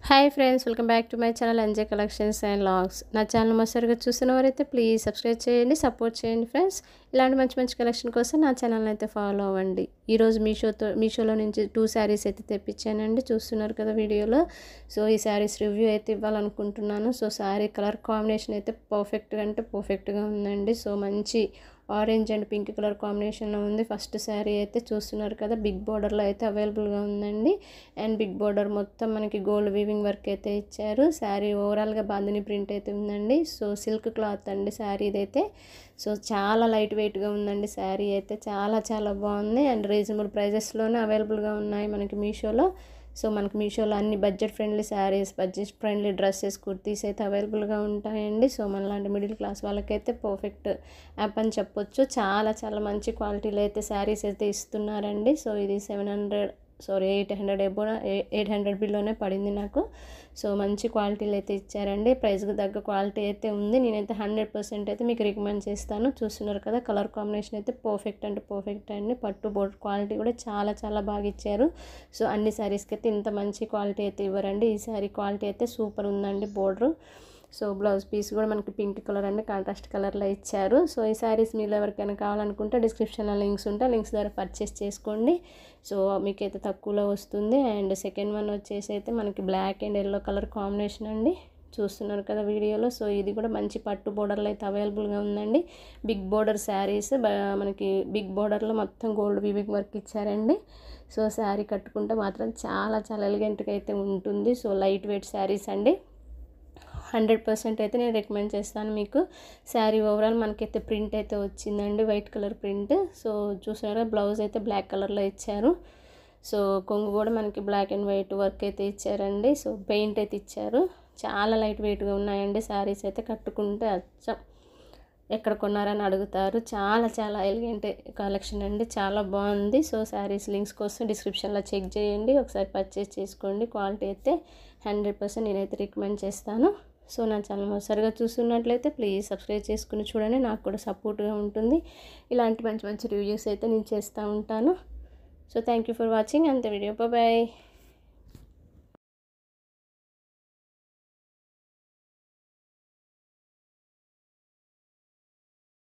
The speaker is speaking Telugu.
Hi friends, welcome back to my channel Anje collections and logs. నా ఛానల్ మొదటిసారిగా చూసిన వారైతే ప్లీజ్ సబ్స్క్రైబ్ చేయండి, సపోర్ట్ చేయండి ఫ్రెండ్స్. ఇలాంటి మంచి మంచి కలెక్షన్ కోసం నా ఛానల్ని అయితే ఫాలో అవ్వండి. ఈరోజు మీషోలో నుంచి 2 శారీస్ అయితే తెప్పించానండి, చూస్తున్నారు కదా వీడియోలో. సో ఈ శారీస్ రివ్యూ అయితే ఇవ్వాలనుకుంటున్నాను. సో శారీ కలర్ కాంబినేషన్ అయితే పర్ఫెక్ట్గా ఉందండి. సో మంచి ఆరెంజ్ అండ్ పింక్ కలర్ కాంబినేషన్లో ఉంది. ఫస్ట్ శారీ అయితే చూస్తున్నారు కదా, బిగ్ బార్డర్లో అయితే అవైలబుల్గా ఉందండి. అండ్ బిగ్ బార్డర్ మొత్తం మనకి గోల్డ్ వీవింగ్ వర్క్ అయితే ఇచ్చారు. శారీ ఓవరాల్గా బాందిని ప్రింట్ అయితే ఉందండి. సో సిల్క్ క్లాత్ అండి శారీ ఇదైతే. సో చాలా లైట్ వెయిట్గా ఉందండి శారీ అయితే, చాలా బాగుంది. అండ్ రీజనబుల్ ప్రైజెస్లోనే అవైలబుల్గా ఉన్నాయి మనకి మీషోలో. సో మనకి మీషోలో అన్ని budget friendly saris, budget friendly dresses, kurtis అయితే అవైలబుల్గా ఉంటాయండి. సో మనలాంటి మిడిల్ క్లాస్ వాళ్ళకైతే పర్ఫెక్ట్ యాప్ అని చెప్పొచ్చు. చాలా మంచి క్వాలిటీలో అయితే శారీస్ అయితే ఇస్తున్నారండి. సో ఇది 800 బిల్లోనే పడింది నాకు. సో మంచి క్వాలిటీలు అయితే ఇచ్చారండి. ప్రైస్కి తగ్గ క్వాలిటీ అయితే ఉంది. నేనైతే 100% అయితే మీకు రికమెండ్ చేస్తాను. చూస్తున్నారు కదా, కలర్ కాంబినేషన్ అయితే పర్ఫెక్ట్ అండి. పట్టు బోర్డర్ క్వాలిటీ కూడా చాలా బాగా ఇచ్చారు. సో అన్ని శారీస్కి అయితే ఇంత మంచి క్వాలిటీ అయితే ఇవ్వరండి. ఈ శారీ క్వాలిటీ అయితే సూపర్ ఉందండి బోర్డరు. సో బ్లౌజ్ పీస్ కూడా మనకి పింక్ కలర్ అండి, కాంట్రాస్ట్ కలర్లో ఇచ్చారు. సో ఈ శారీస్ మీలో ఎవరికైనా కావాలనుకుంటే డిస్క్రిప్షన్లో లింక్స్ ఉంటాయి, లింక్స్ ద్వారా పర్చేస్ చేసుకోండి. సో మీకైతే తక్కువలో వస్తుంది. అండ్ సెకండ్ వన్ వచ్చేసి అయితే మనకి black and yellow colour combination అండి, చూస్తున్నారు కదా వీడియోలో. సో ఇది కూడా మంచి పట్టు బోర్డర్లో అయితే అవైలబుల్గా ఉందండి. బిగ్ బోర్డర్ శారీస్, మనకి బిగ్ బోర్డర్లో మొత్తం గోల్డ్ వీవింగ్ వర్క్ ఇచ్చారండి. సో శారీ కట్టుకుంటే మాత్రం చాలా ఎలిగెంట్గా అయితే ఉంటుంది. సో లైట్ వెయిట్ శారీస్ అండి, 100% అయితే నేను రికమెండ్ చేస్తాను మీకు. శారీ ఓవరాల్ మనకైతే ప్రింట్ అయితే వచ్చిందండి, వైట్ కలర్ ప్రింట్. సో చూసారా, బ్లౌజ్ అయితే బ్లాక్ కలర్లో ఇచ్చారు. సో కొంగు కూడా మనకి బ్లాక్ అండ్ వైట్ వర్క్ అయితే ఇచ్చారండి. సో పెయింట్ అయితే ఇచ్చారు. చాలా లైట్ వెయిట్గా ఉన్నాయండి శారీస్ అయితే, కట్టుకుంటే అచ్చం ఎక్కడ కొన్నారని అడుగుతారు. చాలా ఎలిగెంట్ కలెక్షన్ అండి, చాలా బాగుంది. సో శారీస్ లింక్స్ కోసం డిస్క్రిప్షన్లో చెక్ చేయండి, ఒకసారి పర్చేస్ చేసుకోండి. క్వాలిటీ అయితే 100% నేనైతే రికమెండ్ చేస్తాను. సో నా ఛానల్ ఒకసారిగా చూస్తున్నట్లయితే ప్లీజ్ సబ్స్క్రైబ్ చేసుకుని చూడండి, నాకు కూడా సపోర్ట్గా ఉంటుంది. ఇలాంటి మంచి రివ్యూస్ అయితే నేను చేస్తూ ఉంటాను. So thank you for watching అంత వీడియో. బాయ్.